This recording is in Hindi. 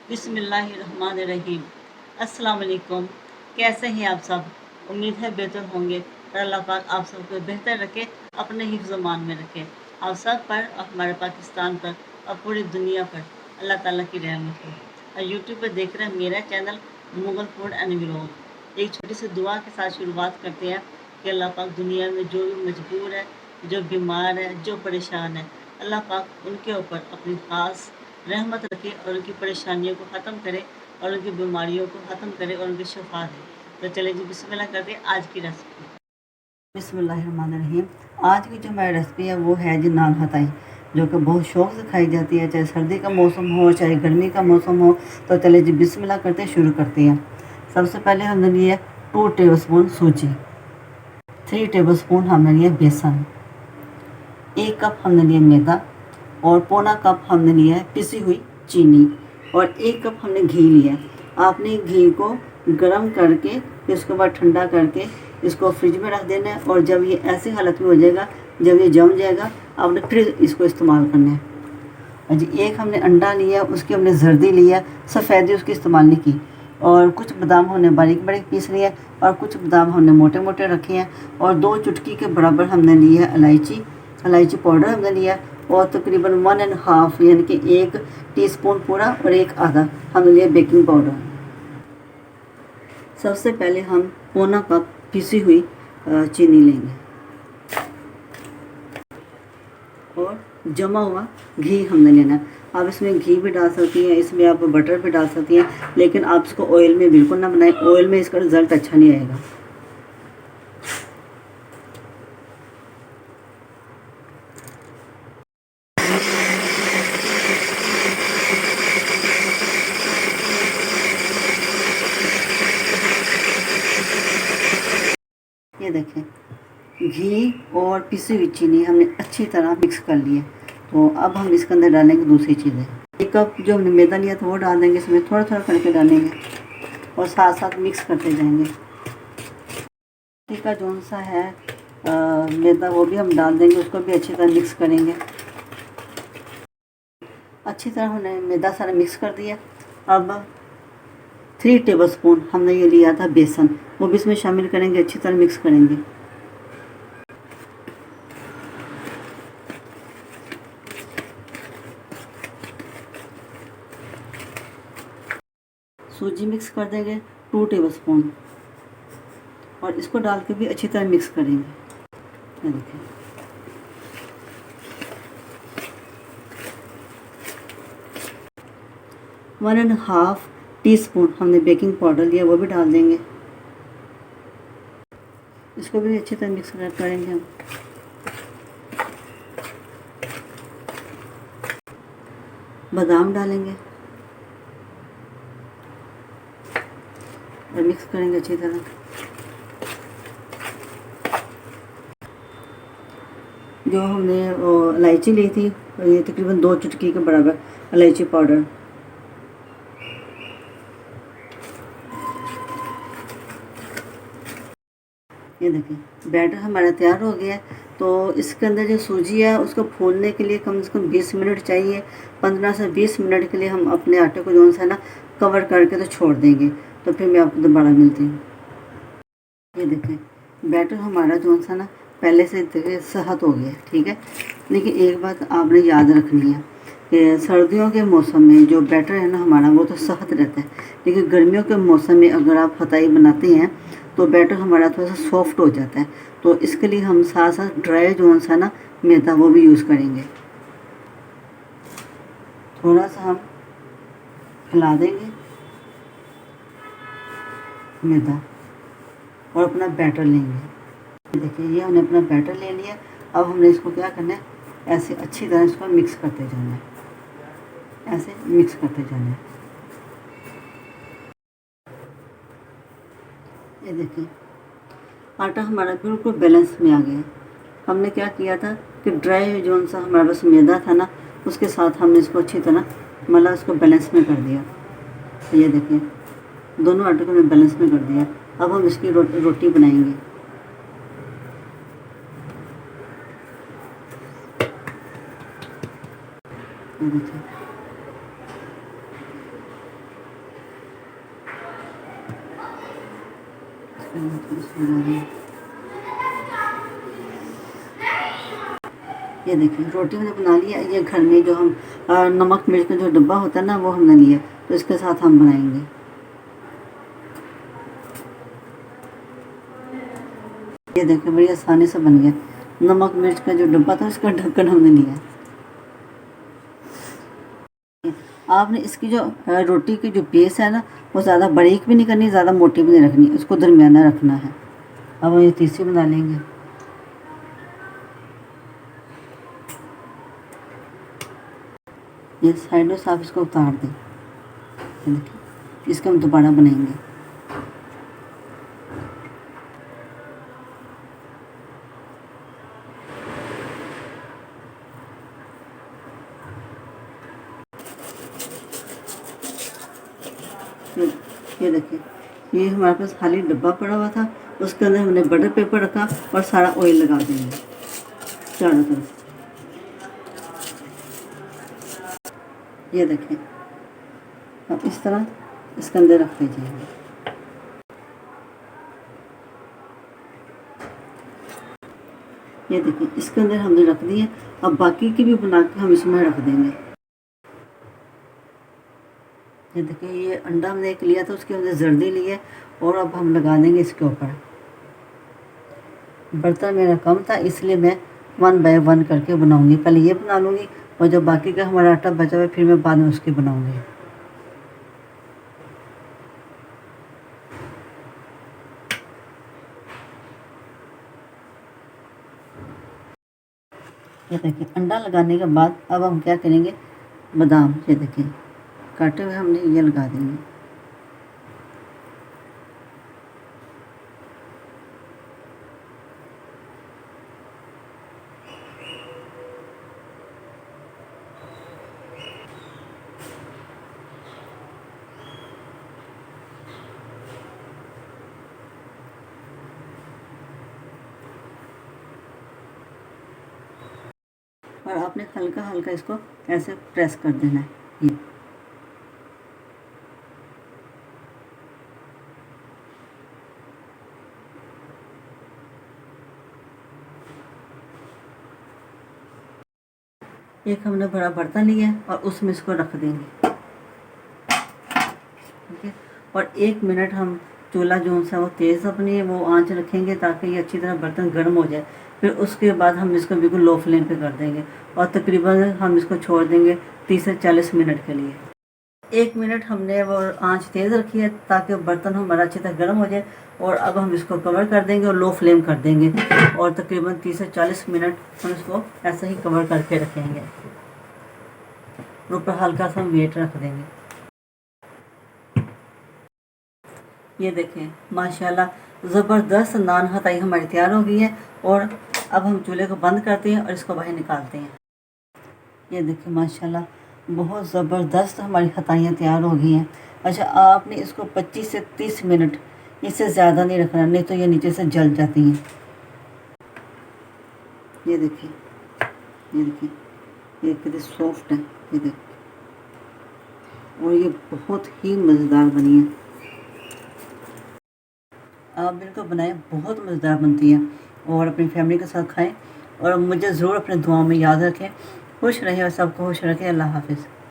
बिस्मिल्लाहिर्रहमानिर्रहीम। अस्सलाम वालेकुम। कैसे हैं आप सब? उम्मीद है बेहतर होंगे और अल्लाह पाक आप सबको बेहतर रखे, अपने हिफ्ज़ मान में रखे। आप सब पर और हमारे पाकिस्तान पर और पूरी दुनिया पर अल्लाह ताला की रहमत हो। और यूट्यूब पर देख रहे हैं मेरा channel Mughal food and vlog. एक छोटी सी दुआ के साथ शुरुआत करते हैं कि अल्लाह पाक दुनिया में जो भी मजबूर है, जो बीमार है, जो परेशान है, अल्लाह पाक उनके ऊपर अपनी ख़ास रहमत रखे और उनकी परेशानियों को ख़त्म करे और उनकी बीमारियों को ख़त्म करे और उनकी शिफा दे। तो चलिए जी बिस्मिल्लाह करते हैं आज की रेसिपी। बिस्मिल्लाहिर्रहमानिर्रहीम। आज की जो हमारी रेसिपी है वो है जी नान हताई, जो कि बहुत शौक़ से खाई जाती है, चाहे सर्दी का मौसम हो चाहे गर्मी का मौसम हो। तो चलिए जी बिस्मिल्लाह करते शुरू करते हैं। सबसे पहले हमने लिए 2 टेबलस्पून सूजी, 3 टेबलस्पून हमने लिया बेसन, 1 कप हमने लिया मैदा और पौना कप हमने लिया है पिसी हुई चीनी और 1 कप हमने घी लिया है। आपने घी को गर्म करके फिर उसके बाद ठंडा करके इसको फ्रिज में रख देना है और जब ये ऐसी हालत में हो जाएगा, जब ये जम जाएगा, आपने फिर इसको इस्तेमाल करना है। और जी एक हमने अंडा लिया, उसकी हमने जर्दी लिया, सफ़ेदी उसकी इस्तेमाल नहीं की। और कुछ बादाम हमने बारीक बारीक पीस लिया और कुछ बादाम हमने मोटे मोटे रखे हैं। और 2 चुटकी के बराबर हमने लिया है इलायची पाउडर हमने लिया और तकरीबन 1.5 यानी कि 1 टीस्पून पूरा और 1 आधा हमने लिया बेकिंग पाउडर। सबसे पहले हम पौना कप पिसी हुई चीनी लेंगे और जमा हुआ घी हमने लेना है। आप इसमें घी भी डाल सकती हैं, इसमें आप बटर भी डाल सकती हैं, लेकिन आप इसको ऑयल में बिल्कुल ना बनाएं, ऑयल में इसका रिज़ल्ट अच्छा नहीं आएगा। ये देखें, घी और पिसी हुई चीनी हमने अच्छी तरह मिक्स कर ली है। तो अब हम इसके अंदर डालेंगे दूसरी चीज़ें। 1 कप जो हमने मैदा लिया था वो डाल देंगे, इसमें थोड़ा थोड़ा करके डालेंगे और साथ साथ मिक्स करते जाएंगे। का जो सा है मैदा वो भी हम डाल देंगे, उसको भी अच्छी तरह मिक्स करेंगे। अच्छी तरह हमने मैदा सारा मिक्स कर दिया। अब 3 टेबलस्पून हमने ये लिया था बेसन, वो भी इसमें शामिल करेंगे, अच्छी तरह मिक्स करेंगे। सूजी मिक्स कर देंगे 2 टेबलस्पून और इसको डाल के भी अच्छी तरह मिक्स करेंगे। ये देखिए, वन एंड हाफ टीस्पून हमने बेकिंग पाउडर लिया, वो भी डाल देंगे। इसको भी अच्छी तरह मिक्स करेंगे हम। बादाम डालेंगे और मिक्स करेंगे अच्छी तरह। जो हमने इलायची ली थी, ये तकरीबन 2 चुटकी के बराबर इलायची पाउडर। ये देखिए बैटर हमारा तैयार हो गया है। तो इसके अंदर जो सूजी है उसको फूलने के लिए कम से कम 20 मिनट चाहिए। 15 से 20 मिनट के लिए हम अपने आटे को जो है ना कवर करके तो छोड़ देंगे। तो फिर मैं आपको दोबारा मिलती हूँ। ये देखें बैटर हमारा जो सा ना पहले से देखिए सख्त हो गया, ठीक है। लेकिन एक बात आपने याद रखनी है कि सर्दियों के मौसम में जो बैटर है ना हमारा वो तो सख्त रहता है, लेकिन गर्मियों के मौसम में अगर आप फताई बनाते हैं तो बैटर हमारा थोड़ा सा सॉफ्ट हो जाता है। तो इसके लिए हम साथ साथ ड्राई जो सा ना मैदा वो भी यूज़ करेंगे। थोड़ा सा हम हिला देंगे मैदा और अपना बैटर लेंगे। देखिए ये हमने अपना बैटर ले लिया। अब हमने इसको क्या करना है, ऐसे अच्छी तरह इसको मिक्स करते जाना है, ऐसे मिक्स करते जाना है। ये देखिए आटा हमारा बिल्कुल बैलेंस में आ गया। हमने क्या किया था कि ड्राई जो सा हमारे पास मैदा था ना उसके साथ हमने इसको अच्छी तरह मतलब इसको बैलेंस में कर दिया। ये देखिए दोनों आटे को हमने बैलेंस में कर दिया। अब हम इसकी रोटी बनाएंगे। ये देखिए ये देखिए रोटी मैंने बना लिया। ये घर में जो हम नमक मिर्च का जो डब्बा होता है ना, वो हमने लिया, तो इसके साथ हम बनाएंगे। ये देखिए बड़ी आसानी से बन गया। नमक मिर्च का जो डब्बा था उसका ढक्कन हमने लिया। आपने इसकी जो रोटी की जो बेस है ना, वो ज़्यादा बारीक भी नहीं करनी, ज़्यादा मोटी भी नहीं रखनी, उसको दरमियाना रखना है। अब हम ये तीसरी बना लेंगे। ये साइडों से आप इसको उतार दें। ये देखिए इसको हम दोबारा बनाएंगे। ये देखिए ये हमारे पास खाली डब्बा पड़ा हुआ था, उसके अंदर हमने बटर पेपर रखा और सारा ऑयल लगा देंगे चारों तरफ। ये देखिए अब इस तरह इसके अंदर रख दीजिए। ये देखिए इसके अंदर हमने रख दिए। अब बाकी की भी बना के हम इसमें रख देंगे। ये देखिए ये अंडा हमने एक लिया था, उसके अंदर जर्दी ली है और अब हम लगा देंगे इसके ऊपर। बर्तन मेरा कम था इसलिए मैं 1 बाय 1 करके बनाऊंगी। पहले ये बना लूँगी और जब बाकी का हमारा आटा बचा हुआ फिर मैं बाद में उसकी बनाऊंगी। ये देखिए अंडा लगाने के बाद अब हम क्या करेंगे, बादाम ये देखिए काटे हुए हमने ये लगा देंगे। और आपने हल्का हल्का इसको ऐसे प्रेस कर देना है। ये एक हमने बड़ा बर्तन लिया है और उसमें इसको रख देंगे। ठीक है, और 1 मिनट हम चूल्हा जो सा वो तेज़ अपनी वो आंच रखेंगे ताकि ये अच्छी तरह बर्तन गर्म हो जाए। फिर उसके बाद हम इसको बिल्कुल लो फ्लेम पे कर देंगे और तकरीबन हम इसको छोड़ देंगे 30 से 40 मिनट के लिए। 1 मिनट हमने वो आंच तेज़ रखी है ताकि बर्तन हमारा अच्छी तरह गर्म हो जाए। और अब हम इसको कवर कर देंगे और लो फ्लेम कर देंगे और तकरीबन 30 से 40 मिनट हम इसको ऐसे ही कवर करके रखेंगे। ऊपर हल्का सा वेट रख देंगे। ये देखें माशाल्लाह ज़बरदस्त नान हताई हमारी तैयार हो गई है। और अब हम चूल्हे को बंद करते हैं और इसको बाहर निकालते हैं। ये देखिए माशाल्लाह बहुत ज़बरदस्त हमारी हताइयाँ तैयार हो गई हैं। अच्छा आपने इसको 25 से 30 मिनट, इससे ज़्यादा नहीं रखना, नहीं तो ये नीचे से जल जाती हैं। ये देखिए ये देखिए ये कितनी सॉफ्ट है। ये देखिए और ये बहुत ही मज़ेदार बनी है। आप बिल्कुल बनाएं, बहुत मज़ेदार बनती है और अपनी फैमिली के साथ खाएं और मुझे ज़रूर अपने दुआओं में याद रखें। खुश रहें और सबको खुश रखें। अल्लाह हाफ़िज़।